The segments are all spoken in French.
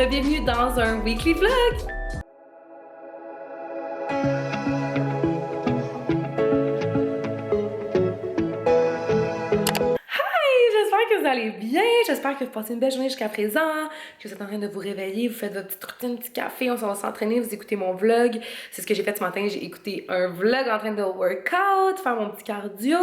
Bienvenue dans un weekly vlog! J'espère que vous allez bien, j'espère que vous passez une belle journée jusqu'à présent, que vous êtes en train de vous réveiller, vous faites votre petite routine, petit café, on s'en va s'entraîner, vous écoutez mon vlog. C'est ce que j'ai fait ce matin, j'ai écouté un vlog en train de workout, faire mon petit cardio.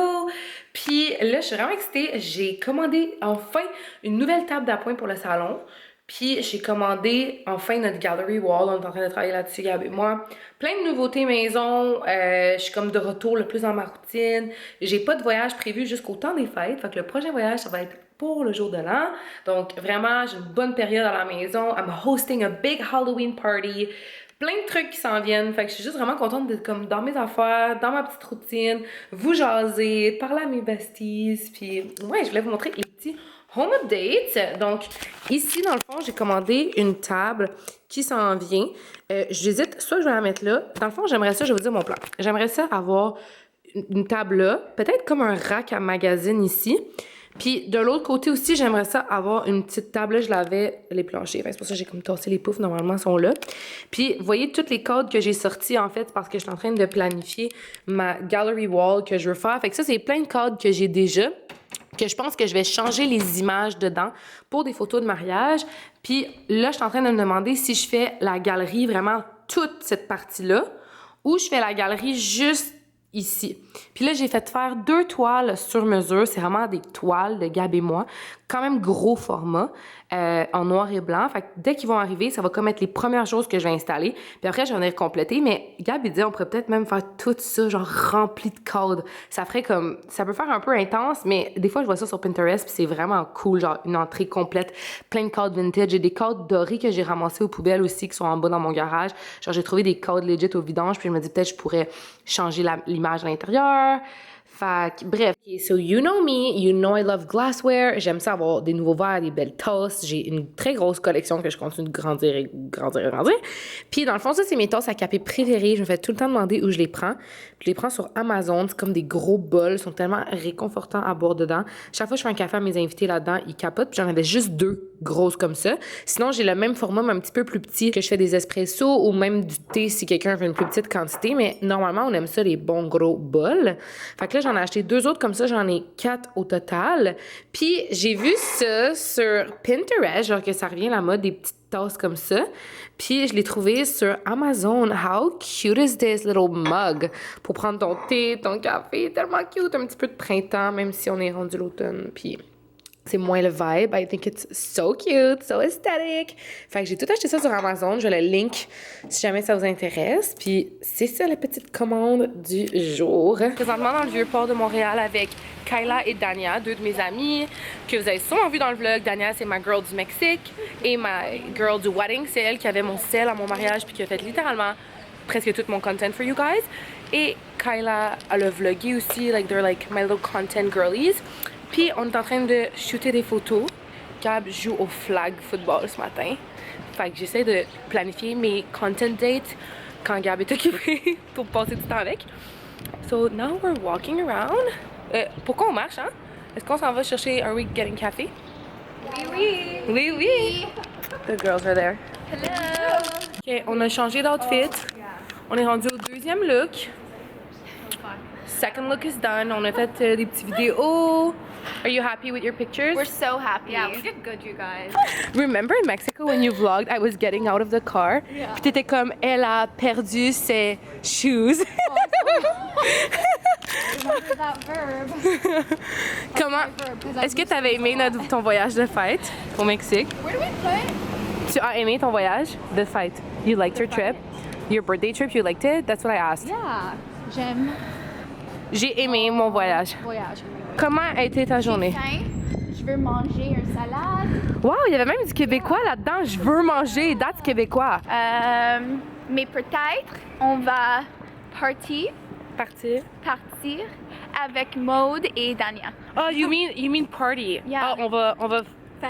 Puis là, je suis vraiment excitée, j'ai commandé enfin une nouvelle table d'appoint pour le salon. Puis j'ai commandé enfin notre gallery wall, on est en train de travailler là-dessus, Gab et moi. Plein de nouveautés maison, je suis comme de retour le plus dans ma routine. J'ai pas de voyage prévu jusqu'au temps des fêtes, fait que le prochain voyage, ça va être pour le jour de l'an. Donc vraiment, j'ai une bonne période à la maison. I'm hosting a big Halloween party. Plein de trucs qui s'en viennent, fait que je suis juste vraiment contente d'être comme dans mes affaires, dans ma petite routine, vous jaser, parler à mes besties, puis ouais, je voulais vous montrer les petits home updates. Donc ici dans le fond, j'ai commandé une table qui s'en vient. J'hésite, soit je vais la mettre là. Dans le fond, j'aimerais ça, je vais vous dire mon plan. J'aimerais ça avoir une table là, peut-être comme un rack à magazine ici. Puis de l'autre côté aussi, j'aimerais ça avoir une petite table. Là, je l'avais, les planchers. Enfin, c'est pour ça que j'ai comme tassé les poufs. Normalement, ils sont là. Puis, vous voyez, toutes les codes que j'ai sortis, en fait, parce que je suis en train de planifier ma gallery wall que je veux faire. Fait que ça, c'est plein de codes que j'ai déjà, que je pense que je vais changer les images dedans pour des photos de mariage. Puis là, je suis en train de me demander si je fais la galerie, vraiment toute cette partie-là, ou je fais la galerie juste ici. Puis là, j'ai fait faire 2 toiles sur mesure. C'est vraiment des toiles de Gab et moi. Quand même gros format, en noir et blanc. Fait que dès qu'ils vont arriver, ça va comme être les premières choses que je vais installer. Puis après, j'en ai complété. Mais Gab, il dit, on pourrait peut-être même faire tout ça, genre rempli de codes. Ça ferait comme... Ça peut faire un peu intense, mais des fois, je vois ça sur Pinterest, puis c'est vraiment cool. Genre une entrée complète, plein de codes vintage. J'ai des codes dorés que j'ai ramassés aux poubelles aussi, qui sont en bas dans mon garage. Genre, j'ai trouvé des codes legit au vidange, puis je me dis, peut-être je pourrais changer l'image à l'intérieur. Fait que, bref. Okay, so you know me, you know I love glassware. J'aime ça avoir des nouveaux verres, des belles tasses. J'ai une très grosse collection que je continue de grandir et grandir et grandir. Puis dans le fond, ça, c'est mes tasses à café préférées. Je me fais tout le temps demander où je les prends. Je les prends sur Amazon. C'est comme des gros bols. Ils sont tellement réconfortants à boire dedans. Chaque fois que je fais un café à mes invités là-dedans, ils capotent. Puis j'en avais juste 2 grosses comme ça. Sinon, j'ai le même format, mais un petit peu plus petit, que je fais des espressos ou même du thé si quelqu'un veut une plus petite quantité. Mais normalement, on aime ça, les bons gros bols. Fait que là, j'en ai acheté 2 autres comme ça, j'en ai 4 au total. Puis j'ai vu ça sur Pinterest, genre que ça revient à la mode des petites tasses comme ça. Puis je l'ai trouvé sur Amazon. How cute is this little mug? Pour prendre ton thé, ton café, tellement cute, un petit peu de printemps, même si on est rendu l'automne. Puis c'est moins le vibe. I think it's so cute, so aesthetic. Fait que j'ai tout acheté ça sur Amazon. Je vais le link si jamais ça vous intéresse. Puis c'est ça la petite commande du jour. Présentement dans le vieux port de Montréal avec Kayla et Dania, 2 de mes amies que vous avez sûrement vu dans le vlog. Dania, c'est ma girl du Mexique et ma girl du wedding. C'est elle qui avait mon sel à mon mariage puis qui a fait littéralement presque tout mon content for you guys. Et Kayla, elle a vlogué aussi. Like, they're like my little content girlies. Puis on est en train de shooter des photos. Gab joue au flag football ce matin. Fait que j'essaie de planifier mes content dates quand Gab est occupé pour passer du temps avec. So now we're walking around. Pourquoi on marche, hein? Est-ce qu'on s'en va chercher un week getting café? Oui, oui. Oui, oui. The girls are there. Hello. Ok, on a changé d'outfit. On est rendu au 2e look. Second look is done. On a fait des petites vidéos. Are you happy with your pictures? We're so happy. Yeah, we did good, you guys. Remember in Mexico when you vlogged, I was getting out of the car? Yeah. Puis t'étais comme, elle a perdu ses shoes. Remember that verb. Comment? Est-ce que t'avais aimé ton voyage de fête au Mexique? Where do we put? Tu as aimé ton voyage de fête? You liked your trip? Your birthday trip, you liked it? That's what I asked. Yeah. J'aime J'ai aimé mon voyage. voyage. Comment a été ta journée? Faim. Je veux manger une salade. Wow, il y avait même du québécois là-dedans. Je veux manger, that's québécois. Mais peut-être on va partir Partir. avec Maude et Dania. Oh, you mean party? Yeah. Oh, on va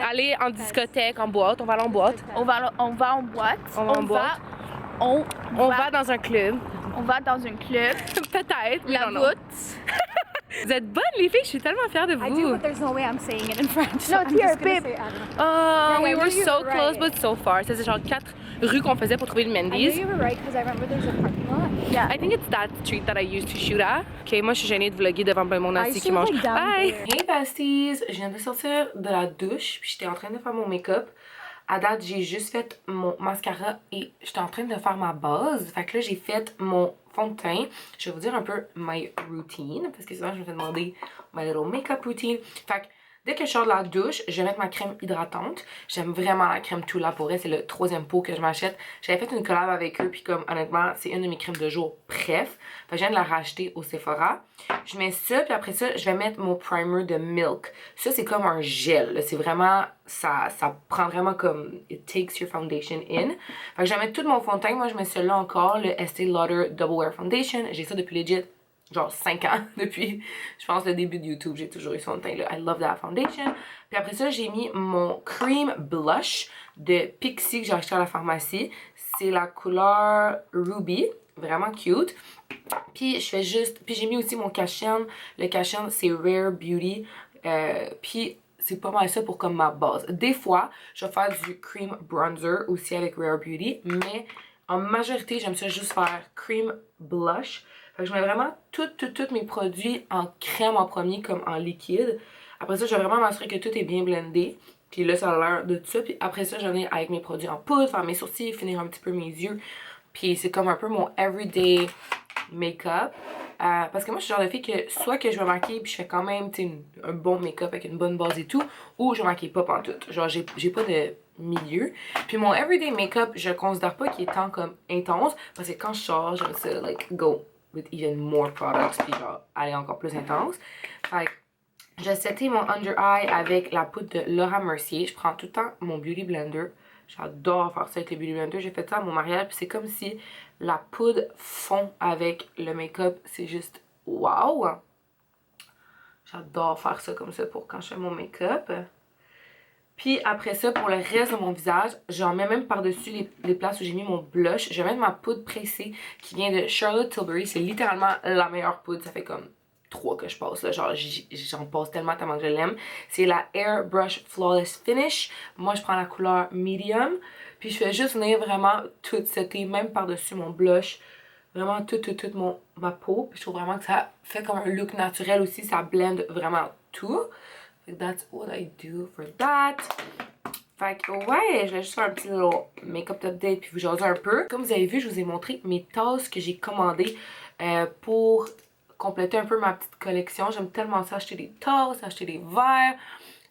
aller en discothèque, en boîte. On va aller en boîte. On va en boîte. On va en boîte. On va dans un club. On va dans un club. Peut-être. La non. voûte. Vous êtes bonnes, les filles, je suis tellement fière de I do, vous. but there's no way I'm saying it in French. No, I'm here, just gonna babe. say, I don't know. Oh, Yeah, we I were knew you so were close, right. but so far. Ça, c'est genre 4 rues qu'on faisait pour trouver le I knew Mendy's. you were right because I remember there's a parking lot. Yeah. I think it's that street that I used to shoot at. Ok, moi, je suis gênée de vlogger devant plein de monde assis qui should, mange. like, down Bye! there. Hey, besties! Je viens de sortir de la douche, puis j'étais en train de faire mon make-up. À date, j'ai juste fait mon mascara et j'étais en train de faire ma base. Fait que là, j'ai fait mon fond de teint. Je vais vous dire un peu my routine, parce que souvent, je me fais demander my little make-up routine. Fait que dès que je sors de la douche, je vais mettre ma crème hydratante. J'aime vraiment la crème Tula pour elle. C'est le 3e pot que je m'achète. J'avais fait une collab avec eux, puis comme honnêtement, c'est une de mes crèmes de jour bref. Fait que je viens de la racheter au Sephora. Je mets ça, puis après ça, je vais mettre mon primer de Milk. Ça, c'est comme un gel. C'est vraiment, ça prend vraiment comme, it takes your foundation in. Fait que je vais mettre tout mon fond de teint. Moi, je mets celui-là encore, le Estée Lauder Double Wear Foundation. J'ai ça depuis legit. Genre 5 ans depuis, je pense, le début de YouTube, j'ai toujours eu ce fond de teint là. I love that foundation. Puis après ça, j'ai mis mon cream blush de Pixi que j'ai acheté à la pharmacie. C'est la couleur Ruby, vraiment cute. Puis je fais juste, puis j'ai mis aussi mon Kashian. Le Kashian, c'est Rare Beauty. Puis c'est pas mal ça pour comme ma base. Des fois, je vais faire du cream bronzer aussi avec Rare Beauty, mais en majorité, j'aime ça juste faire cream blush. Fait que je mets vraiment tous mes produits en crème en premier, comme en liquide. Après ça, je vais vraiment m'assurer que tout est bien blendé. Puis là, ça a l'air de tout ça. Puis après ça, j'en ai avec mes produits en poudre, faire mes sourcils, finir un petit peu mes yeux. Puis c'est comme un peu mon everyday make-up. Parce que moi, je suis le genre de fille que soit que je vais maquiller puis je fais quand même un bon make-up avec une bonne base et tout, ou je maquille pas pantoute. Genre, j'ai pas de milieu. Puis mon everyday make-up, je considère pas qu'il est tant comme intense, parce que quand je sors, j'aime ça, like, go with even more products, puis genre, aller encore plus intense. Fait que j'ai seté mon under eye avec la poudre de Laura Mercier. Je prends tout le temps mon Beauty Blender. J'adore faire ça avec le Beauty Blender. J'ai fait ça à mon mariage, puis c'est comme si la poudre fond avec le make-up. C'est juste wow! J'adore faire ça comme ça pour quand je fais mon make-up. Puis après ça, pour le reste de mon visage, j'en mets même par-dessus les places où j'ai mis mon blush. Je vais mettre ma poudre pressée qui vient de Charlotte Tilbury. C'est littéralement la meilleure poudre. Ça fait comme 3 que je passe là. Genre, j'en passe tellement que je l'aime. C'est la Airbrush Flawless Finish. Moi, je prends la couleur Medium. Puis je fais juste venir vraiment tout setter, même par-dessus mon blush. Vraiment toute ma peau. Puis je trouve vraiment que ça fait comme un look naturel aussi. Ça blende vraiment tout. That's what I do for that. Fait que ouais, je vais juste faire un petit little make-up update puis vous jaser un peu. Comme vous avez vu, je vous ai montré mes tasses que j'ai commandées pour compléter un peu ma petite collection. J'aime tellement ça, acheter des tasses, acheter des verres.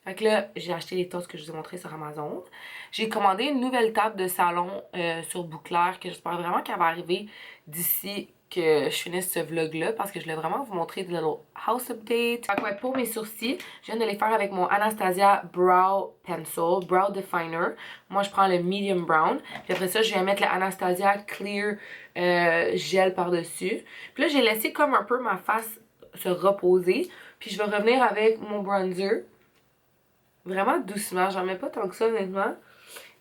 Fait que là, j'ai acheté les tasses que je vous ai montrées sur Amazon. J'ai commandé une nouvelle table de salon sur Bouclair que j'espère vraiment qu'elle va arriver d'ici que je finisse ce vlog-là parce que je voulais vraiment vous montrer des little house updates. Fait que ouais, pour mes sourcils, je viens de les faire avec mon Anastasia Brow Pencil, Brow Definer. Moi, je prends le Medium Brown. Puis après ça, je viens mettre le Anastasia Clear Gel par-dessus. Puis là, j'ai laissé comme un peu ma face se reposer. Puis je vais revenir avec mon bronzer. Vraiment doucement, j'en mets pas tant que ça honnêtement.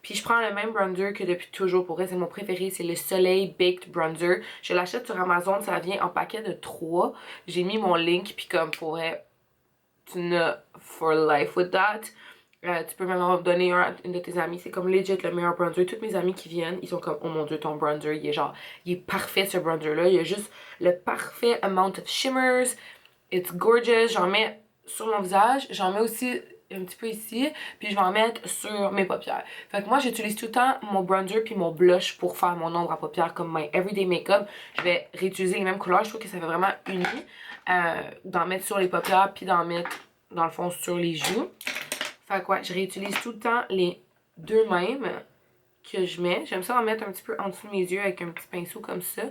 Puis je prends le même bronzer que depuis toujours. Pour vrai, c'est mon préféré. C'est le Soleil Baked Bronzer. Je l'achète sur Amazon. Ça vient en paquet de 3. J'ai mis mon link. Puis comme pour vrai, tu n'as for life with that. Tu peux même en donner un à une de tes amies. C'est comme legit le meilleur bronzer. Toutes mes amies qui viennent, ils sont comme oh mon dieu, ton bronzer, il est genre, il est parfait ce bronzer-là. Il y a juste le parfait amount of shimmers. It's gorgeous. J'en mets sur mon visage. J'en mets aussi un petit peu ici, puis je vais en mettre sur mes paupières. Fait que moi, j'utilise tout le temps mon bronzer puis mon blush pour faire mon ombre à paupières comme my everyday makeup. Je vais réutiliser les mêmes couleurs. Je trouve que ça fait vraiment uni d'en mettre sur les paupières puis d'en mettre, dans le fond, sur les joues. Fait que ouais, je réutilise tout le temps les deux mêmes que je mets. J'aime ça en mettre un petit peu en dessous de mes yeux avec un petit pinceau comme ça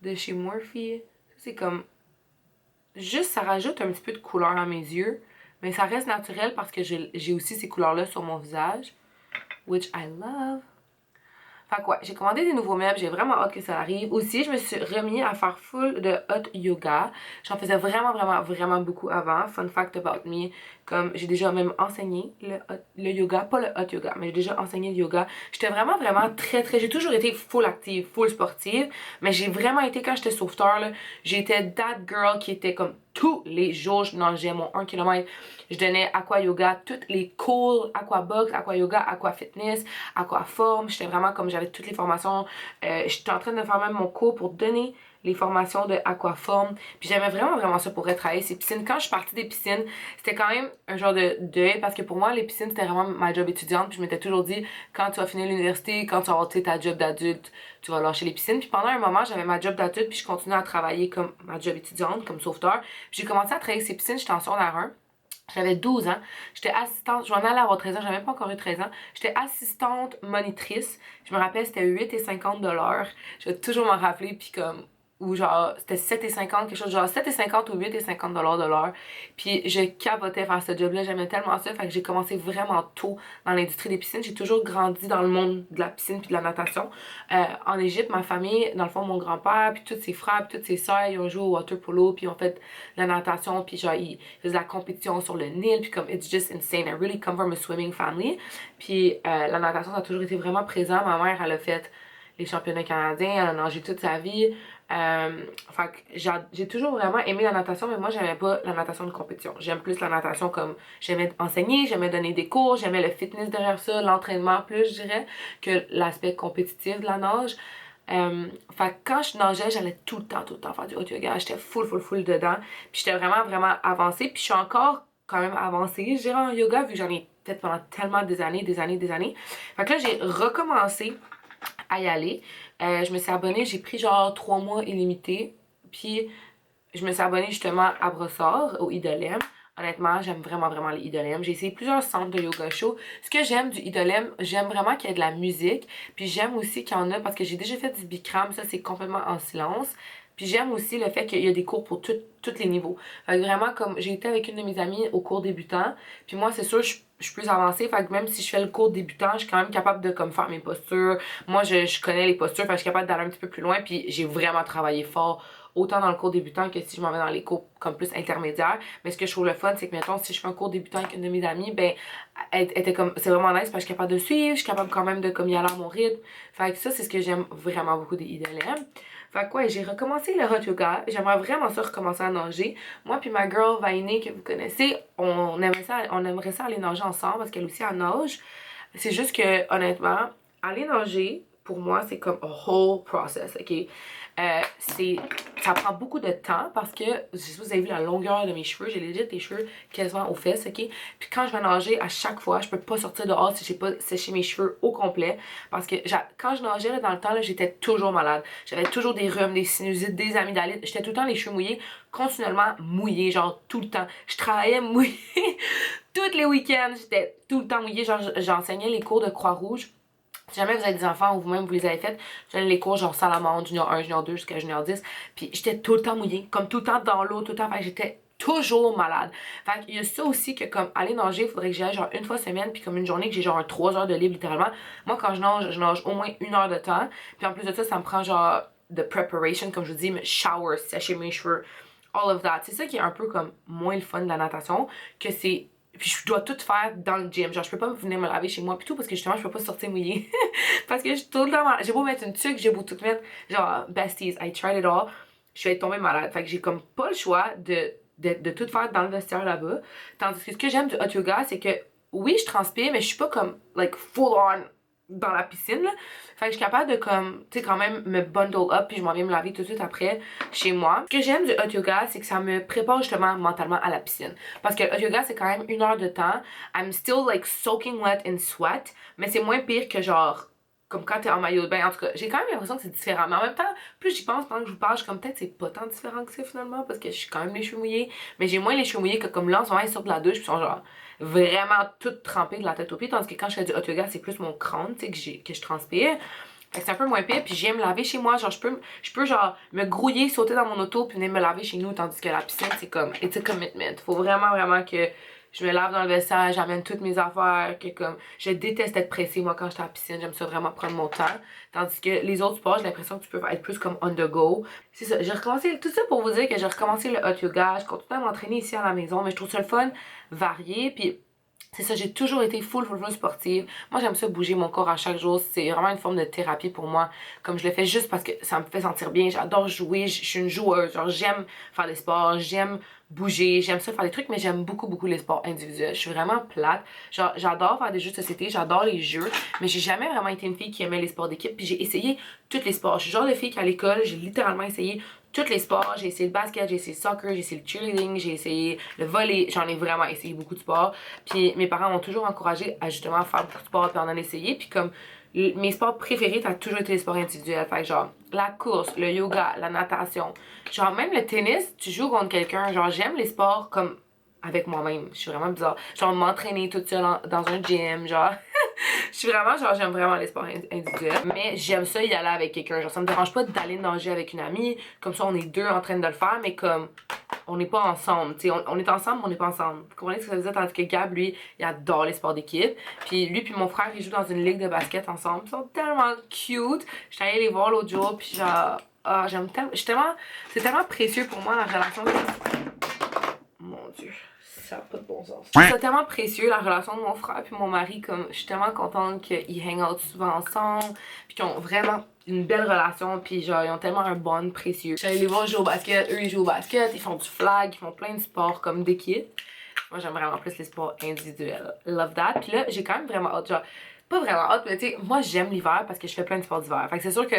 de chez Morphe. C'est comme... juste, ça rajoute un petit peu de couleur à mes yeux. Mais ça reste naturel parce que j'ai aussi ces couleurs-là sur mon visage. Which I love. Fait que ouais, j'ai commandé des nouveaux meubles. J'ai vraiment hâte que ça arrive. Aussi, je me suis remis à faire full de hot yoga. J'en faisais vraiment beaucoup avant. Fun fact about me. Comme j'ai déjà même enseigné le yoga. Pas le hot yoga, mais j'ai déjà enseigné le yoga. J'étais vraiment très... J'ai toujours été full active, full sportive. Mais j'ai vraiment été, quand j'étais sauveteur, là, j'étais that girl qui était comme tous les jours. Je nageais mon 1 km. Je donnais aqua yoga, toutes les cours, aqua box, aqua yoga, aqua fitness, aqua forme. J'étais vraiment comme j'avais toutes les formations. J'étais en train de faire même mon cours pour donner les formations de aquaforme. Puis j'aimais vraiment, vraiment ça pour travailler ces piscines. Quand je suis partie des piscines, c'était quand même un genre de deuil parce que pour moi, les piscines, c'était vraiment ma job étudiante. Puis je m'étais toujours dit, quand tu vas finir l'université, quand tu vas avoir ta job d'adulte, tu vas lâcher les piscines. Puis pendant un moment, j'avais ma job d'adulte, puis je continuais à travailler comme ma job étudiante, comme sauveteur. Puis j'ai commencé à travailler ces piscines, j'étais en secondaire 1. J'avais 12 ans. J'étais assistante, je m'en allais avoir 13 ans, j'avais même pas encore eu 13 ans. J'étais assistante monitrice. Je me rappelle, c'était 8,50 $. Je vais toujours m'en rappeler, puis comme ou genre c'était 7,50 quelque chose genre 7,50 ou 8,50 $ de l'heure. Puis je capotais faire ce job là, j'aimais tellement ça, fait que j'ai commencé vraiment tôt dans l'industrie des piscines. J'ai toujours grandi dans le monde de la piscine puis de la natation. En Égypte, ma famille, dans le fond mon grand-père puis tous ses frères puis toutes ses sœurs, ils ont joué au water polo puis ils ont fait de la natation puis genre ils faisaient de la compétition sur le Nil puis comme it's just insane. I really come from a swimming family. Puis la natation ça a toujours été vraiment présent. Ma mère elle a fait les championnats canadiens, elle a nagé toute sa vie. Fait que j'ai toujours vraiment aimé la natation, mais moi j'aimais pas la natation de compétition. J'aime plus la natation comme j'aimais enseigner, j'aimais donner des cours, j'aimais le fitness derrière ça, l'entraînement plus je dirais que l'aspect compétitif de la nage. Fait que quand je nageais, j'allais tout le temps faire du hot yoga. J'étais full dedans. Puis j'étais vraiment avancée. Puis je suis encore quand même avancée, je dirais en yoga, vu que j'en ai fait pendant tellement des années. Fait que là j'ai recommencé à y aller. Je me suis abonnée, j'ai pris genre 3 mois illimité. Puis je me suis abonnée justement à Brossard, au Idolem. Honnêtement, j'aime vraiment les Idolem. J'ai essayé plusieurs centres de yoga show. Ce que j'aime du Idolem, j'aime vraiment qu'il y ait de la musique. Puis j'aime aussi qu'il y en a, parce que j'ai déjà fait du Bikram, ça c'est complètement en silence. Puis j'aime aussi le fait qu'il y a des cours pour tous les niveaux. Fait que vraiment, comme j'ai été avec une de mes amies au cours débutant, puis moi, c'est sûr, je suis plus avancée. Fait que même si je fais le cours débutant, je suis quand même capable de comme faire mes postures. Moi, je connais les postures, fait que je suis capable d'aller un petit peu plus loin. Puis j'ai vraiment travaillé fort, autant dans le cours débutant que si je m'en vais dans les cours comme plus intermédiaires. Mais ce que je trouve le fun, c'est que mettons, si je fais un cours débutant avec une de mes amies, ben, elle était comme, c'est vraiment nice parce que je suis capable de suivre, je suis capable quand même de comme y aller à mon rythme. Fait que ça, c'est ce que j'aime vraiment beaucoup des IDLM. Fait que ouais, j'ai recommencé le hot yoga. J'aimerais vraiment ça recommencer à nager. Moi puis ma girl Vainé que vous connaissez, on aimerait ça aller nager ensemble parce qu'elle aussi elle nage. C'est juste que honnêtement, aller nager pour moi c'est comme a whole process, ok? Ça prend beaucoup de temps parce que, je sais pas si vous avez vu la longueur de mes cheveux, j'ai legit des cheveux quasiment aux fesses, ok? Puis quand je vais nager, à chaque fois, je peux pas sortir dehors si j'ai pas séché mes cheveux au complet parce que quand je nageais là, dans le temps, j'étais toujours malade. J'avais toujours des rhumes, des sinusites, des amygdalites. J'étais tout le temps les cheveux mouillés, continuellement mouillés, genre tout le temps. Je travaillais mouillée tous les week-ends, j'étais tout le temps mouillée, genre j'enseignais les cours de Croix-Rouge. Si jamais vous avez des enfants ou vous-même vous les avez faites, je donne les cours genre Salamandre, junior 1, junior 2 jusqu'à junior 10. Puis j'étais tout le temps mouillée, comme tout le temps dans l'eau, tout le temps. Fait que j'étais toujours malade. Fait qu'il y a ça aussi que comme aller nager, il faudrait que j'y aille genre une fois semaine, puis comme une journée que j'ai genre 3 heures de libre littéralement. Moi quand je nage au moins 1 heure de temps. Puis en plus de ça, ça me prend genre de preparation, comme je vous dis, shower, sécher mes cheveux, all of that. C'est ça qui est un peu comme moins le fun de la natation, que c'est. Puis je dois tout faire dans le gym. Genre, je peux pas venir me laver chez moi pis tout parce que justement, je peux pas sortir mouillée. Parce que je suis tout le temps malade. J'ai beau mettre une tuque, j'ai beau tout mettre. Genre, besties, I tried it all. Je vais tomber malade. Fait que j'ai comme pas le choix de tout faire dans le vestiaire là-bas. Tandis que ce que j'aime du hot yoga, c'est que oui, je transpire, mais je suis pas comme, like, full on dans la piscine, là. Fait que je suis capable de, comme, tu sais, quand même me bundle up puis je m'en viens me laver tout de suite après chez moi. Ce que j'aime du hot yoga, c'est que ça me prépare justement mentalement à la piscine. Parce que le hot yoga, c'est quand même 1 heure de temps. I'm still, like, soaking wet in sweat. Mais c'est moins pire que, genre, comme quand t'es en maillot de bain. En tout cas, j'ai quand même l'impression que c'est différent. Mais en même temps, plus j'y pense pendant que je vous parle, je suis comme peut-être c'est pas tant différent que ça finalement. Parce que je suis quand même les cheveux mouillés. Mais j'ai moins les cheveux mouillés que comme là, en ce moment, ils sortent de la douche puis ils sont genre vraiment toutes trempées de la tête aux pieds. Tandis que quand je fais du hot yoga, c'est plus mon crâne, tu sais, que je transpire. Fait que c'est un peu moins pire, puis j'aime me laver chez moi, genre je peux genre me grouiller, sauter dans mon auto puis venir me laver chez nous, tandis que la piscine c'est comme, it's a commitment. Faut vraiment que je me lave dans le vestiaire, j'amène toutes mes affaires, que comme, je déteste être pressée moi quand j'étais à la piscine, j'aime ça vraiment prendre mon temps. Tandis que les autres sports, j'ai l'impression que tu peux être plus comme on the go. C'est ça, j'ai recommencé, tout ça pour vous dire que j'ai recommencé le hot yoga, je continue à m'entraîner ici à la maison, mais je trouve ça le fun, varié, puis c'est ça, j'ai toujours été full sportive. Moi, j'aime ça bouger mon corps à chaque jour. C'est vraiment une forme de thérapie pour moi. Comme je le fais juste parce que ça me fait sentir bien. J'adore jouer, je suis une joueuse. Genre, j'aime faire des sports, j'aime bouger, j'aime ça faire des trucs, mais j'aime beaucoup les sports individuels. Je suis vraiment plate. Genre, j'adore faire des jeux de société, j'adore les jeux, mais j'ai jamais vraiment été une fille qui aimait les sports d'équipe. Puis j'ai essayé tous les sports. Je suis le genre de fille qu'à l'école, j'ai littéralement essayé tous les sports. J'ai essayé le basket, j'ai essayé le soccer, j'ai essayé le cheerleading, j'ai essayé le volley. J'en ai vraiment essayé beaucoup de sports. Puis mes parents m'ont toujours encouragée à justement faire beaucoup de sports puis en essayer. Puis comme mes sports préférés, ça a toujours été les sports individuels. Fait que genre, la course, le yoga, la natation. Genre, même le tennis, tu joues contre quelqu'un. Genre, j'aime les sports comme avec moi-même. Je suis vraiment bizarre. Genre, m'entraîner toute seule dans un gym. Genre, je suis vraiment, genre, j'aime vraiment les sports individuels. Mais j'aime ça y aller avec quelqu'un. Genre, ça me dérange pas d'aller nager avec une amie. Comme ça, on est deux en train de le faire. Mais comme, on n'est pas ensemble. Tu sais, on est ensemble, mais on n'est pas ensemble. Vous comprenez ce que ça veut dire? Tandis que Gab, lui, il adore les sports d'équipe. Puis lui puis mon frère, ils jouent dans une ligue de basket ensemble. Ils sont tellement cute. J'étais allée les voir l'autre jour. Puis genre, ah, j'aime tellement. C'est tellement précieux pour moi la relation. Mon Dieu. Ça n'a pas de bon sens. C'est tellement précieux la relation de mon frère puis mon mari, comme je suis tellement contente qu'ils hang out souvent ensemble, puis qu'ils ont vraiment une belle relation, puis genre ils ont tellement un bond précieux. J'allais les voir jouer au basket, eux ils jouent au basket, ils font du flag, ils font plein de sports comme d'équipe. Moi j'aime vraiment plus les sports individuels. Love that. Puis là j'ai quand même vraiment hâte, genre pas vraiment hâte, mais tu sais, moi j'aime l'hiver parce que je fais plein de sports d'hiver. Fait que c'est sûr que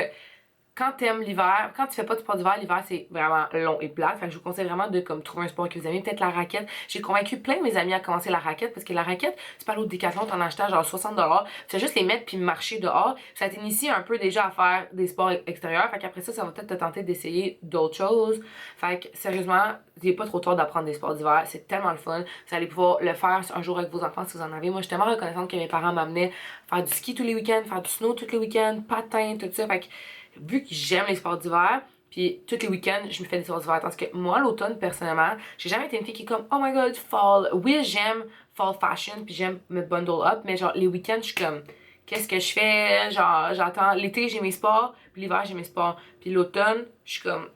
quand t'aimes l'hiver, quand tu fais pas de sport d'hiver, l'hiver c'est vraiment long et plat. Fait que je vous conseille vraiment de comme trouver un sport que vous aimez. Peut-être la raquette. J'ai convaincu plein de mes amis à commencer la raquette parce que la raquette, tu peux aller au Décathlon, t'en achetais genre 60$. Tu fais juste les mettre puis marcher dehors. Ça t'initie un peu déjà à faire des sports extérieurs. Fait qu'après ça, ça va peut-être te tenter d'essayer d'autres choses. Fait que sérieusement, il est pas trop tard d'apprendre des sports d'hiver. C'est tellement le fun. Vous allez pouvoir le faire un jour avec vos enfants si vous en avez. Moi, je suis tellement reconnaissante que mes parents m'amenaient faire du ski tous les week-ends, faire du snow tous les week-ends, patin, tout ça. Fait que vu que j'aime les sports d'hiver, puis tous les week-ends, je me fais des sports d'hiver. Parce que moi, l'automne, personnellement, j'ai jamais été une fille qui est comme oh my god, fall. Oui, j'aime fall fashion, puis j'aime me bundle up, mais genre les week-ends, je suis comme qu'est-ce que je fais? Genre, j'attends. L'été, j'ai mes sports, puis l'hiver, j'ai mes sports. Puis l'automne, je suis comme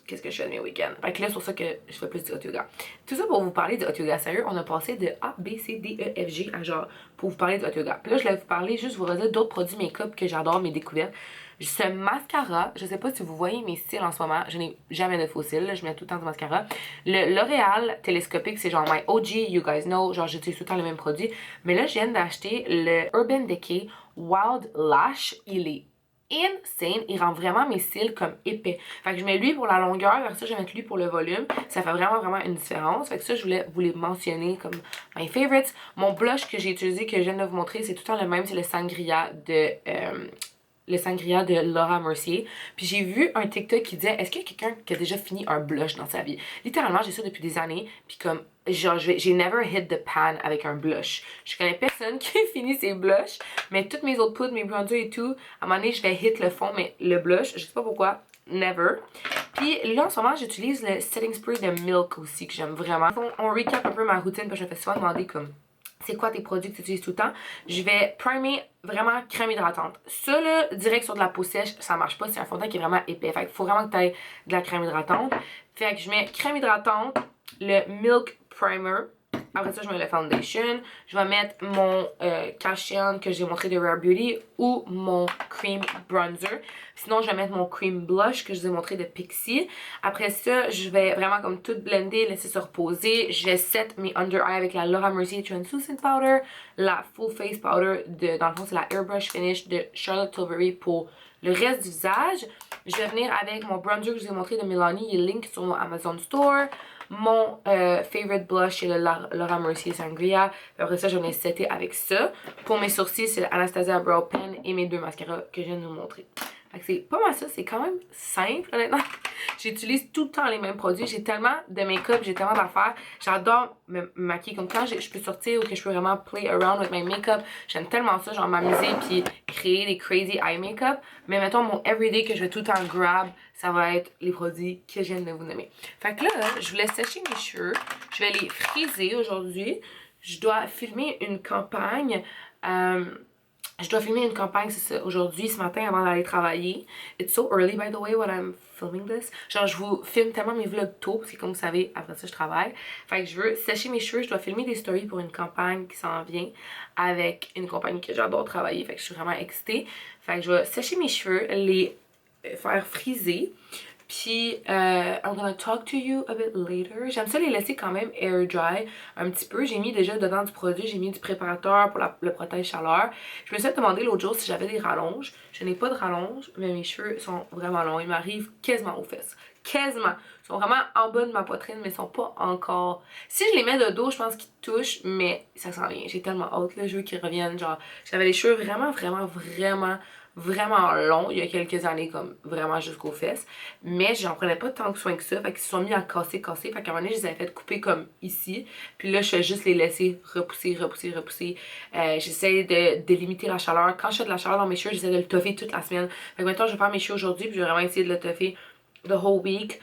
qu'est-ce que je fais de mes week-ends? Fait que là, c'est pour ça que je fais plus du hot yoga. Tout ça pour vous parler du hot yoga. Sérieux, on a passé de A, B, C, D, E, F, G à genre pour vous parler du hot yoga. Puis là, je vais vous parler, juste vous redire d'autres produits make-up que j'adore, mes découvertes. Ce mascara, je sais pas si vous voyez mes cils en ce moment, je n'ai jamais de faux cils, là, je mets tout le temps du mascara. Le L'Oréal télescopique, c'est genre my OG, you guys know, genre j'utilise tout le temps le même produit. Mais là, je viens d'acheter le Urban Decay Wild Lash, il est insane, il rend vraiment mes cils comme épais. Fait que je mets lui pour la longueur, vers ça je vais mettre lui pour le volume. Ça fait vraiment une différence. Fait que ça je voulais vous les mentionner comme my favorites. Mon blush que j'ai utilisé, que je viens de vous montrer, c'est tout le temps le même, c'est le sangria de Laura Mercier. Puis j'ai vu un TikTok qui disait est-ce qu'il y a quelqu'un qui a déjà fini un blush dans sa vie? Littéralement, j'ai ça depuis des années. Puis comme, genre, j'ai never hit the pan avec un blush. Je connais personne qui finit ses blushs, mais toutes mes autres poudres, mes bronzers et tout, à un moment donné, je vais hit le fond, mais le blush, je sais pas pourquoi, never. Puis là, en ce moment, j'utilise le setting spray de Milk aussi, que j'aime vraiment. On recap un peu ma routine, parce que je me fais souvent demander comme c'est quoi tes produits que tu utilises tout le temps. Je vais primer vraiment crème hydratante. Ça là, direct sur de la peau sèche, ça marche pas. C'est un fond de teint qui est vraiment épais. Fait qu'il faut vraiment que tu aies de la crème hydratante. Fait que je mets crème hydratante, le Milk Primer. Après ça, je mets le foundation. Je vais mettre mon Cashion que j'ai montré de Rare Beauty ou mon cream bronzer. Sinon, je vais mettre mon cream blush que je vous ai montré de Pixie. Après ça, je vais vraiment comme tout blender, laisser se reposer. Je vais set mes under eye avec la Laura Mercier Translucent Powder, la Full Face Powder dans le fond, c'est la Airbrush Finish de Charlotte Tilbury pour le reste du visage. Je vais venir avec mon bronzer que je vous ai montré de Milani. Il est link sur mon Amazon Store. Mon favorite blush, c'est le Laura Mercier Sangria. Après ça, je vais setter avec ça. Pour mes sourcils, c'est l'Anastasia Brow Pen et mes deux mascaras que je viens de vous montrer. Fait que c'est pas mal ça, c'est quand même simple honnêtement. J'utilise tout le temps les mêmes produits. J'ai tellement de make-up, j'ai tellement d'affaires. J'adore me maquiller comme quand je peux sortir ou que je peux vraiment play around with my make-up. J'aime tellement ça, genre m'amuser puis créer des crazy eye make-up. Mais mettons mon everyday que je vais tout le temps grab, ça va être les produits que je viens de vous nommer. Fait que là, je voulais sécher mes cheveux. Je vais les friser aujourd'hui. Je dois filmer une campagne Je dois filmer une campagne, c'est ça, aujourd'hui, ce matin, avant d'aller travailler. It's so early, by the way, when I'm filming this. Genre, je vous filme tellement mes vlogs tôt, parce que comme vous savez, après ça, je travaille. Fait que je veux sécher mes cheveux, je dois filmer des stories pour une campagne qui s'en vient avec une compagnie que j'adore travailler. Fait que je suis vraiment excitée. Fait que je vais sécher mes cheveux, les faire friser. Puis, I'm gonna talk to you a bit later. J'aime ça les laisser quand même air dry un petit peu. J'ai mis déjà dedans du produit, j'ai mis du préparateur pour le protège chaleur. Je me suis demandé l'autre jour si j'avais des rallonges. Je n'ai pas de rallonges, mais mes cheveux sont vraiment longs. Ils m'arrivent quasiment aux fesses. Quasiment. Ils sont vraiment en bas de ma poitrine, mais ils sont pas encore... Si je les mets de dos, je pense qu'ils touchent, mais ça sent rien. J'ai tellement hâte, là, je veux qu'ils reviennent. Genre, j'avais les cheveux vraiment long il y a quelques années, comme vraiment jusqu'aux fesses, mais j'en prenais pas tant que soin que ça, fait qu'ils se sont mis à casser, fait qu'à un moment donné je les avais fait couper comme ici, puis là je fais juste les laisser repousser. J'essaie de limiter la chaleur. Quand je fais de la chaleur dans mes cheveux, j'essaie de le toffer toute la semaine. Fait que maintenant je vais faire mes cheveux aujourd'hui, puis je vais vraiment essayer de le toffer the whole week.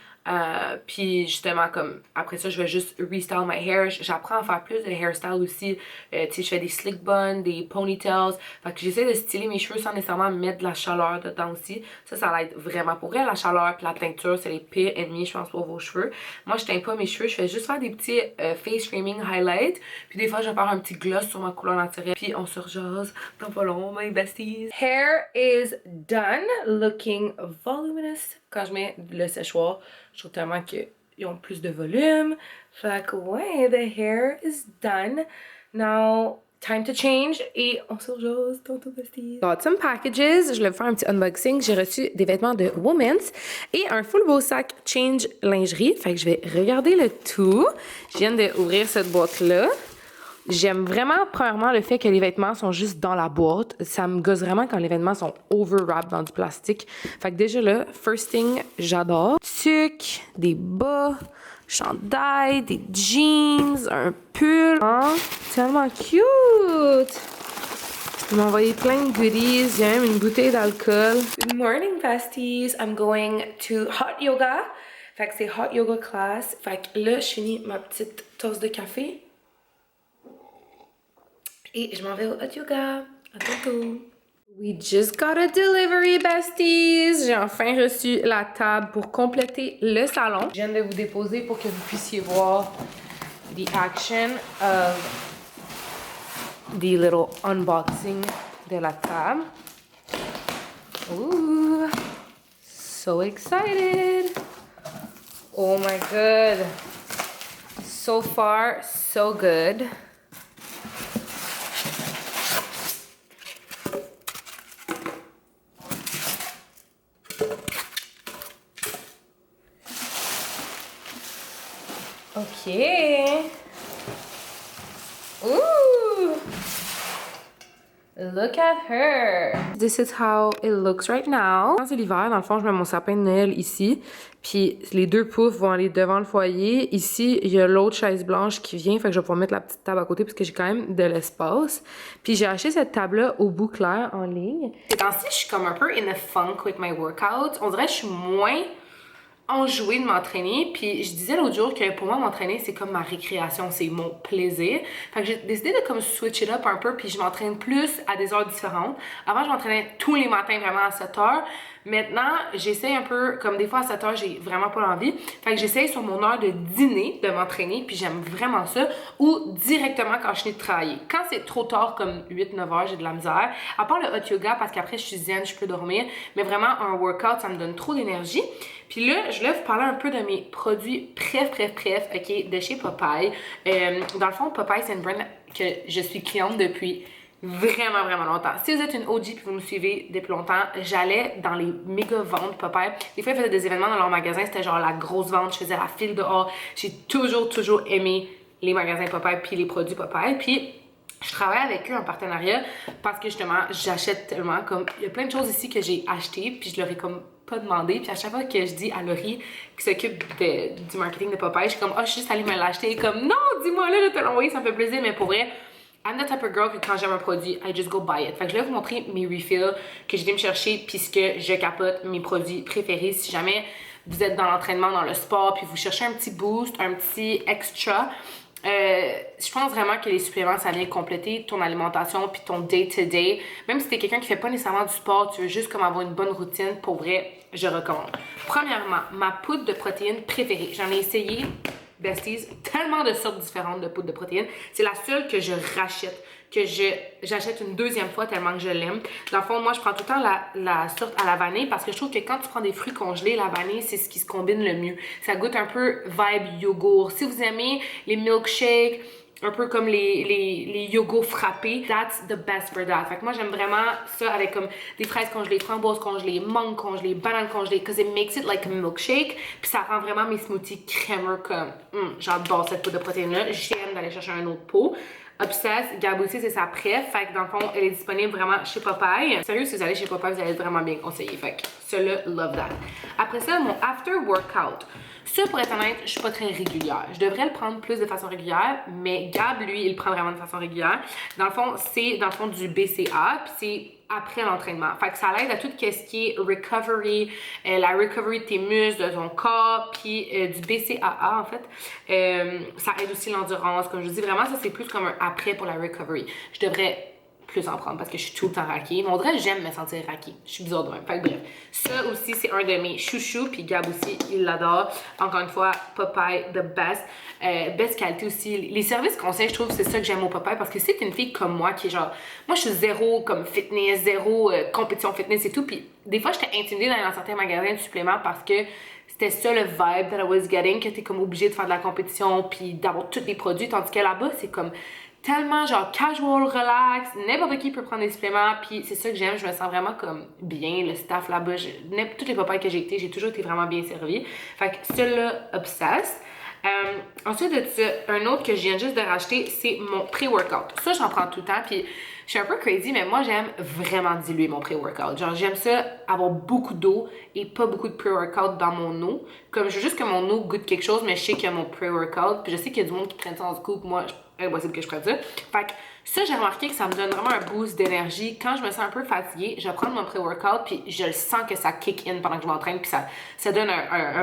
Puis justement, comme après ça, je vais juste restyle my hair. J'apprends à faire plus de hairstyle aussi. Tu sais, je fais des slick buns, des ponytails. Fait que j'essaie de styler mes cheveux sans nécessairement mettre de la chaleur dedans aussi. Ça l'aide vraiment. Pour vrai, la chaleur puis la teinture, c'est les pires ennemis, je pense, pour vos cheveux. Moi, je teins pas mes cheveux. Je fais juste faire des petits face framing highlights. Puis des fois, je vais faire un petit gloss sur ma couleur naturelle. Puis on se rejase dans pas long, my besties. Hair is done. Looking voluminous. Quand je mets le séchoir, je trouve tellement qu'ils ont plus de volume. Fait que ouais, the hair is done. Now, time to change. Et on se rejase, tonton besties. Got some packages. Je vais vous faire un petit unboxing. J'ai reçu des vêtements de Women's et un full beau sac change lingerie. Fait que je vais regarder le tout. Je viens d'ouvrir cette boîte-là. J'aime vraiment, premièrement, le fait que les vêtements sont juste dans la boîte. Ça me gosse vraiment quand les vêtements sont overwrapped dans du plastique. Fait que déjà là, first thing, j'adore. Tuc, des bas, chandail, des jeans, un pull. Hein? Tellement cute! Ils m'ont envoyé plein de goodies. Il y a même une bouteille d'alcool. Good morning, besties. I'm going to hot yoga. Fait que c'est hot yoga class. Fait que là, je finis ma petite tasse de café. Et je m'en vais au hot yoga. À tantôt. We just got a delivery, besties! J'ai enfin reçu la table pour compléter le salon. Je viens de vous déposer pour que vous puissiez voir the action of the little unboxing de la table. Ooh! So excited! Oh my god! So far, so good. Okay. Ooh. Look at her. This is how it looks right now. Quand c'est l'hiver, dans le fond, je mets mon sapin de Noël ici. Puis les deux poufs vont aller devant le foyer. Ici, il y a l'autre chaise blanche qui vient. Fait que je vais pouvoir mettre la petite table à côté parce que j'ai quand même de l'espace. Puis j'ai acheté cette table-là au bout clair en ligne. Ces temps-ci, je suis comme un peu in the funk with my workout. On dirait que je suis moins enjouée de m'entraîner, puis je disais l'autre jour que pour moi m'entraîner c'est comme ma récréation, c'est mon plaisir. Fait que j'ai décidé de comme switch it up un peu, puis je m'entraîne plus à des heures différentes. Avant je m'entraînais tous les matins vraiment à 7 heures. Maintenant, j'essaie un peu, comme des fois à 7 heures, j'ai vraiment pas l'envie. Fait que j'essaie sur mon heure de dîner de m'entraîner, puis j'aime vraiment ça. Ou directement quand je finis de travailler. Quand c'est trop tard, comme 8-9 heures, j'ai de la misère. À part le hot yoga, parce qu'après je suis zen, je peux dormir. Mais vraiment, un workout, ça me donne trop d'énergie. Puis là, je voulais vous parler un peu de mes produits ok, de chez Popeye. Dans le fond, Popeye, c'est une brand que je suis cliente depuis vraiment longtemps. Si vous êtes une OG puis vous me suivez depuis longtemps, j'allais dans les méga ventes Popeye. Des fois, ils faisaient des événements dans leur magasin, c'était genre la grosse vente, je faisais la file dehors. J'ai toujours aimé les magasins Popeye puis les produits Popeye. Puis je travaille avec eux en partenariat parce que justement, j'achète tellement, comme il y a plein de choses ici que j'ai achetées puis je leur ai comme pas demandé. Puis à chaque fois que je dis à Laurie qui s'occupe du marketing de Popeye, je suis comme je suis juste allée me l'acheter. Comme non, dis-moi là, je vais te l'envoyer, ça me fait plaisir. Mais pour vrai, I'm the type of girl que quand j'aime un produit, I just go buy it. Fait que je vais vous montrer mes refills que je viens me chercher puisque je capote mes produits préférés. Si jamais vous êtes dans l'entraînement, dans le sport, puis vous cherchez un petit boost, un petit extra, Je pense vraiment que les suppléments, ça vient compléter ton alimentation puis ton day-to-day. Même si t'es quelqu'un qui fait pas nécessairement du sport, tu veux juste comme avoir une bonne routine, pour vrai, je recommande. Premièrement, ma poudre de protéines préférée. J'en ai essayé, besties, tellement de sortes différentes de poudre de protéines. C'est la seule que je rachète, que j'achète une deuxième fois tellement que je l'aime. Dans le fond, moi, je prends tout le temps la sorte à la vanille parce que je trouve que quand tu prends des fruits congelés, la vanille, c'est ce qui se combine le mieux. Ça goûte un peu vibe yogourt. Si vous aimez les milkshakes, un peu comme les yogos frappés, that's the best for that. Fait que moi, j'aime vraiment ça avec comme des fraises congelées, framboises congelées, mangues congelées, bananes congelées, because it makes it like a milkshake. Puis ça rend vraiment mes smoothies crémeux comme, j'adore cette poudre de protéines-là. J'aime d'aller chercher un autre pot. Obsessed, Gab aussi, c'est sa préf. Fait que dans le fond, elle est disponible vraiment chez Popeye. Sérieux, si vous allez chez Popeye, vous allez être vraiment bien conseillé. Fait que celui-là, love that. Après ça, mon after workout. Ça, pour être honnête, je suis pas très régulière. Je devrais le prendre plus de façon régulière, mais Gab, lui, il le prend vraiment de façon régulière. Dans le fond, c'est dans le fond du BCA, puis c'est après l'entraînement. Fait que ça l'aide à tout ce qui est recovery, la recovery de tes muscles, de ton corps, puis du BCAA en fait. Ça aide aussi l'endurance. Comme je vous dis, vraiment, ça c'est plus comme un après pour la recovery. Je devrais plus en prendre parce que je suis tout le temps raquée. Mais on dirait que j'aime me sentir raquée. Je suis bizarre de même. Fait que bref, ça aussi, c'est un de mes chouchous. Puis Gab aussi, il l'adore. Encore une fois, Popeye, the best. Best qualité aussi. Les services conseils, je trouve, c'est ça que j'aime au Popeye parce que si t'es une fille comme moi qui est genre, moi je suis zéro comme fitness, zéro compétition fitness et tout. Puis des fois, j'étais intimidée d'aller dans certains magasins de suppléments parce que c'était ça le vibe that I was getting, que t'es comme obligée de faire de la compétition puis d'avoir tous les produits. Tandis que là-bas, c'est comme tellement genre casual, relax, n'importe qui peut prendre des suppléments, puis c'est ça que j'aime, je me sens vraiment comme bien, le staff là-bas, toutes les Popeyes que j'ai été, j'ai toujours été vraiment bien servie. Fait que celui-là, obsessed. Ensuite de ça, un autre que je viens juste de racheter, c'est mon pré-workout. Ça, j'en prends tout le temps, puis je suis un peu crazy, mais moi, j'aime vraiment diluer mon pré-workout. Genre, j'aime ça, avoir beaucoup d'eau et pas beaucoup de pré-workout dans mon eau. Comme, je veux juste que mon eau goûte quelque chose, mais je sais qu'il y a mon pré-workout, puis je sais qu'il y a du monde qui prenne ça en scoop, moi, impossible que je prenne ça. Fait que ça, j'ai remarqué que ça me donne vraiment un boost d'énergie. Quand je me sens un peu fatiguée, je vais prendre mon pré-workout, puis je le sens que ça kick in pendant que je m'entraîne, puis ça donne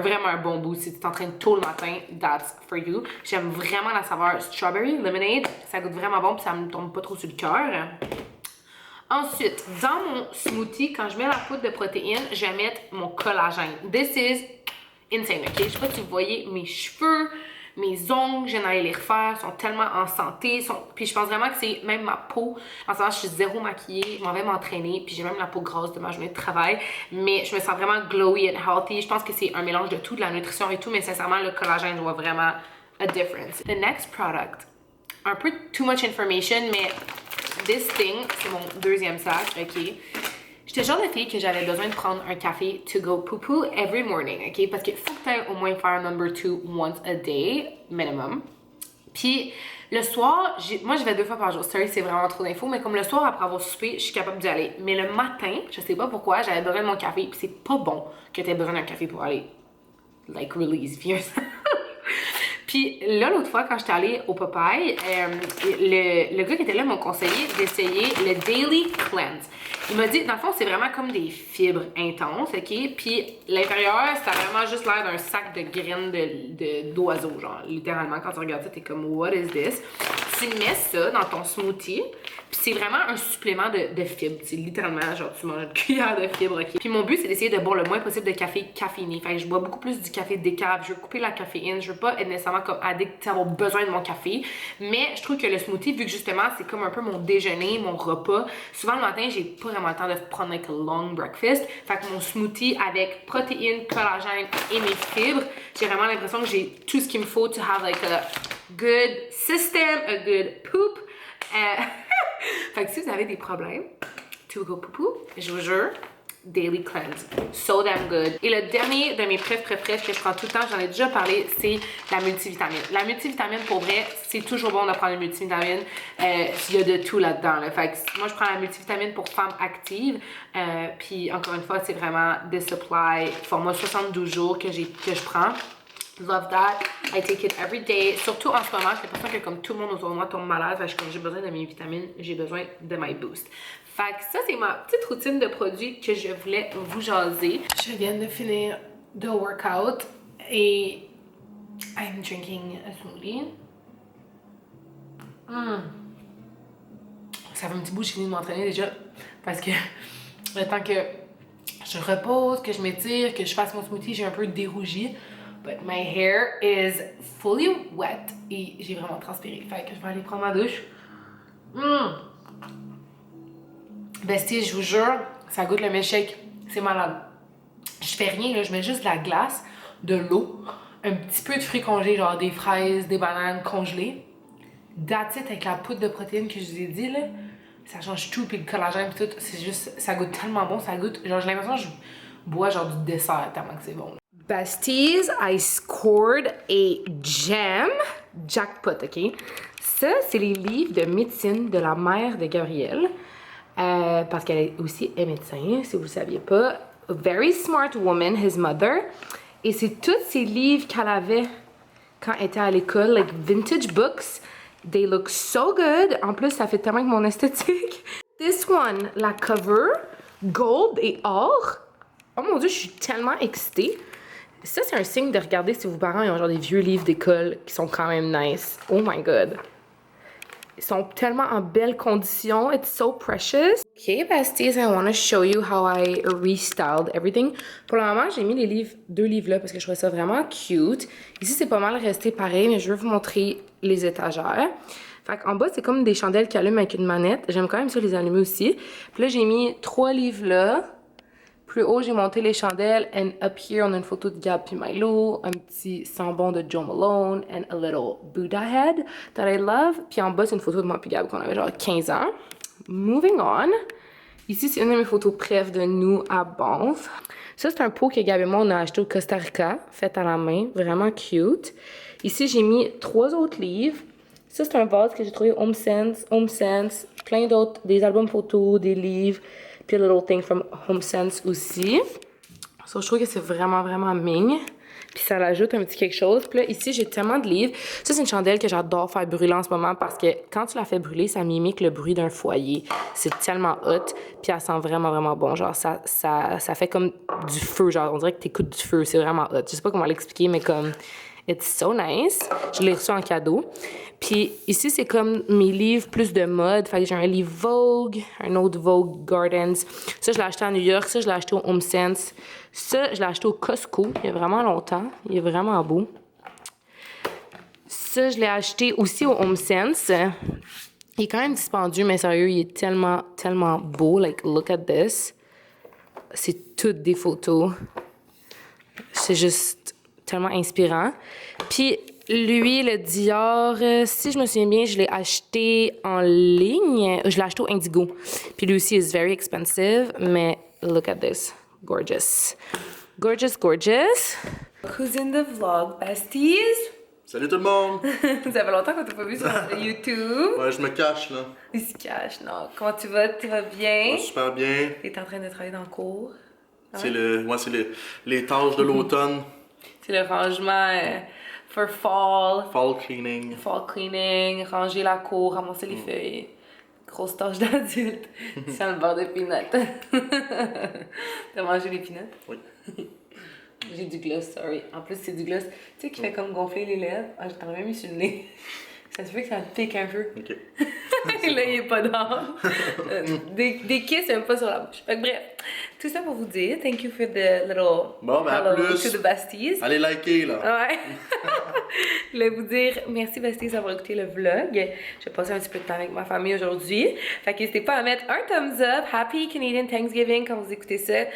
vraiment un bon boost. Si tu t'entraînes tôt le matin, that's for you. J'aime vraiment la saveur strawberry lemonade. Ça goûte vraiment bon, puis ça me tombe pas trop sur le cœur. Ensuite, dans mon smoothie, quand je mets la poudre de protéines, je vais mettre mon collagène. This is insane, ok? Je sais pas si vous voyez mes cheveux, mes ongles, je viens d'aller les refaire, sont tellement en santé. Puis je pense vraiment que c'est même ma peau. En ce moment, je suis zéro maquillée, je m'en vais m'entraîner, puis j'ai même la peau grasse de ma journée de travail. Mais je me sens vraiment glowy and healthy. Je pense que c'est un mélange de tout, de la nutrition et tout, mais sincèrement, le collagène, je vois vraiment a difference. The next product, un peu too much information, mais this thing, c'est mon deuxième sac, ok? J'étais le genre de fille que j'avais besoin de prendre un café to go poo-poo every morning, ok? Parce qu'il faut que tu aies au moins faire number 2 once a day, minimum. Puis le soir, moi je vais 2 fois par jour. Sorry, c'est vraiment trop d'infos, mais comme le soir après avoir soupé, je suis capable d'y aller. Mais le matin, je sais pas pourquoi, j'avais besoin de mon café. Puis c'est pas bon que tu aies besoin d'un café pour aller, like, release fierce. Puis là, l'autre fois, quand j'étais allée au Popeye, le gars qui était là m'a conseillé d'essayer le Daily Cleanse. Il m'a dit, dans le fond, c'est vraiment comme des fibres intenses, ok? Puis l'intérieur, ça a vraiment juste l'air d'un sac de graines d'oiseaux, genre, littéralement. Quand tu regardes ça, t'es comme, what is this? Tu mets ça dans ton smoothie, puis c'est vraiment un supplément de fibres. C'est littéralement, genre, tu manges une cuillère de fibres, ok? Puis mon but, c'est d'essayer de boire le moins possible de café caféiné. Fait que je bois beaucoup plus du café décaf, je veux couper la caféine, je veux pas être nécessairement comme addict, avoir besoin de mon café. Mais je trouve que le smoothie, vu que justement, c'est comme un peu mon déjeuner, mon repas, souvent le matin, j'ai pas vraiment le temps de prendre like a long breakfast. Fait que mon smoothie avec protéines, collagène et mes fibres, j'ai vraiment l'impression que j'ai tout ce qu'il me faut to have like a good system, a good poop. Fait que si vous avez des problèmes, to go poupou, je vous jure, Daily Cleanse. So damn good. Et le dernier de mes préf que je prends tout le temps, j'en ai déjà parlé, c'est la multivitamine. La multivitamine, pour vrai, c'est toujours bon de prendre une multivitamine. Il y a de tout là-dedans. Là. Fait que moi, je prends la multivitamine pour femmes actives. Puis encore une fois, c'est vraiment des supply format 72 jours que je prends. Love that. I take it every day. Surtout en ce moment, j'ai l'impression que comme tout le monde autour de moi tombe malade, fait que j'ai besoin de mes vitamines, j'ai besoin de my boost. Fait que ça, c'est ma petite routine de produits que je voulais vous jaser. Je viens de finir the workout et I'm drinking a smoothie. Ça fait un petit bout que j'ai fini de m'entraîner déjà. Parce que le temps que je repose, que je m'étire, que je fasse mon smoothie, j'ai un peu dérougi. But my hair is fully wet et j'ai vraiment transpiré. Fait que je vais aller prendre ma douche. Bestie, je vous jure, ça goûte le milkshake. C'est malade. Je fais rien, là, je mets juste de la glace, de l'eau, un petit peu de fruits congelés, genre des fraises, des bananes congelées. That's it, avec la poudre de protéines que je vous ai dit, là. Ça change tout, puis le collagène, puis tout. C'est juste, ça goûte tellement bon, ça goûte. Genre, j'ai l'impression que je bois genre du dessert tellement que c'est bon. Besties, I scored a gem. Jackpot, ok? Ça, c'est les livres de médecine de la mère de Gabrielle. Parce qu'elle aussi est médecin, si vous le saviez pas. A very smart woman, his mother. Et c'est tous ces livres qu'elle avait quand elle était à l'école, like vintage books. They look so good. En plus, ça fait tellement avec mon esthétique. This one, la cover, gold et or. Oh mon dieu, je suis tellement excitée. Ça, c'est un signe de regarder si vos parents ils ont genre des vieux livres d'école qui sont quand même nice. Oh my god. Ils sont tellement en belle condition. It's so precious. Okay, besties, I want to show you how I restyled everything. Pour le moment, j'ai mis les livres, 2 livres là parce que je trouvais ça vraiment cute. Ici, c'est pas mal resté pareil, mais je veux vous montrer les étagères. Fait qu'en bas, c'est comme des chandelles qui allument avec une manette. J'aime quand même ça les allumer aussi. Puis là, j'ai mis 3 livres là. Plus haut, j'ai monté les chandelles. And up here, on a une photo de Gab puis Milo. Un petit sambon de Joe Malone. And a little Buddha head that I love. Puis en bas, c'est une photo de moi puis Gab qu'on avait genre 15 ans. Moving on. Ici, c'est une de mes photos préf de nous à Banff. Ça, c'est un pot que Gab et moi, on a acheté au Costa Rica. Fait à la main. Vraiment cute. Ici, j'ai mis 3 autres livres. Ça, c'est un vase que j'ai trouvé Home Sense. Plein d'autres. Des albums photos, des livres. Puis a little thing from Home Sense aussi. So, je trouve que c'est vraiment, vraiment mignon. Puis ça l'ajoute un petit quelque chose. Puis là, ici, j'ai tellement de livres. Ça, c'est une chandelle que j'adore faire brûler en ce moment parce que quand tu la fais brûler, ça mimique le bruit d'un foyer. C'est tellement hot. Puis elle sent vraiment, vraiment bon. Genre, ça fait comme du feu. Genre, on dirait que t'écoutes du feu. C'est vraiment hot. Je sais pas comment l'expliquer, mais comme... It's so nice. Je l'ai reçu en cadeau. Puis ici, c'est comme mes livres plus de mode. Fait que j'ai un livre Vogue, un autre Vogue Gardens. Ça, je l'ai acheté à New York. Ça, je l'ai acheté au Home Sense. Ça, je l'ai acheté au Costco il y a vraiment longtemps. Il est vraiment beau. Ça, je l'ai acheté aussi au Home Sense. Il est quand même dispendieux, mais sérieux, il est tellement, tellement beau. Like, look at this. C'est toutes des photos. C'est juste tellement inspirant. Puis lui, le Dior, si je me souviens bien, je l'ai acheté en ligne. Je l'ai acheté au Indigo. Puis lui aussi, is very expensive, mais look at this. Gorgeous. Gorgeous, gorgeous. Cousine de vlog, besties. Salut tout le monde! Ça fait longtemps qu'on t'a pas vu sur YouTube. Ouais, je me cache là. Il se cache, non. Comment tu vas? Tu vas bien? Ouais, super bien. T'es en train de travailler dans le cours. C'est les tâches de l'automne. C'est le rangement for fall. Fall cleaning. Fall cleaning, ranger la cour, ramasser les feuilles. Grosse tâche d'adulte. Sans le beurre de peanut. T'as mangé les peanuts? Oui. J'ai du gloss, sorry. En plus, c'est du gloss, tu sais, qui fait comme gonfler les lèvres. Ah, j'en ai même mis sur le nez. Ça se fait que ça me pique un peu. Ok. Là, il est pas dehors. Des kisses, même pas sur la bouche. Fait que bref, tout ça pour vous dire, thank you for the little Bon, ben à hello plus. to the besties. Allez liker là. Ouais. Je voulais vous dire merci besties d'avoir écouté le vlog. Je vais passer un petit peu de temps avec ma famille aujourd'hui. Fait que n'hésitez pas à mettre un thumbs up. Happy Canadian Thanksgiving quand vous écoutez ça.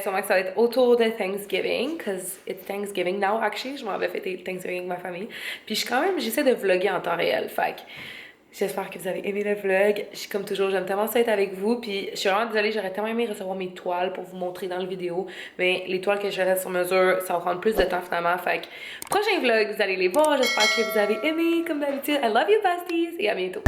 Sûrement que ça va être autour de Thanksgiving, cause it's Thanksgiving now actually. Je m'en vais fêter Thanksgiving avec ma famille. Puis j'essaie de vlogger en temps réel. Fait que j'espère que vous avez aimé le vlog. Comme toujours, j'aime tellement ça être avec vous. Puis je suis vraiment désolée, j'aurais tellement aimé recevoir mes toiles pour vous montrer dans la vidéo. Mais les toiles que je fais sur mesure, ça va prendre plus de temps finalement. Fait que prochain vlog, vous allez les voir. J'espère que vous avez aimé comme d'habitude. I love you besties et à bientôt.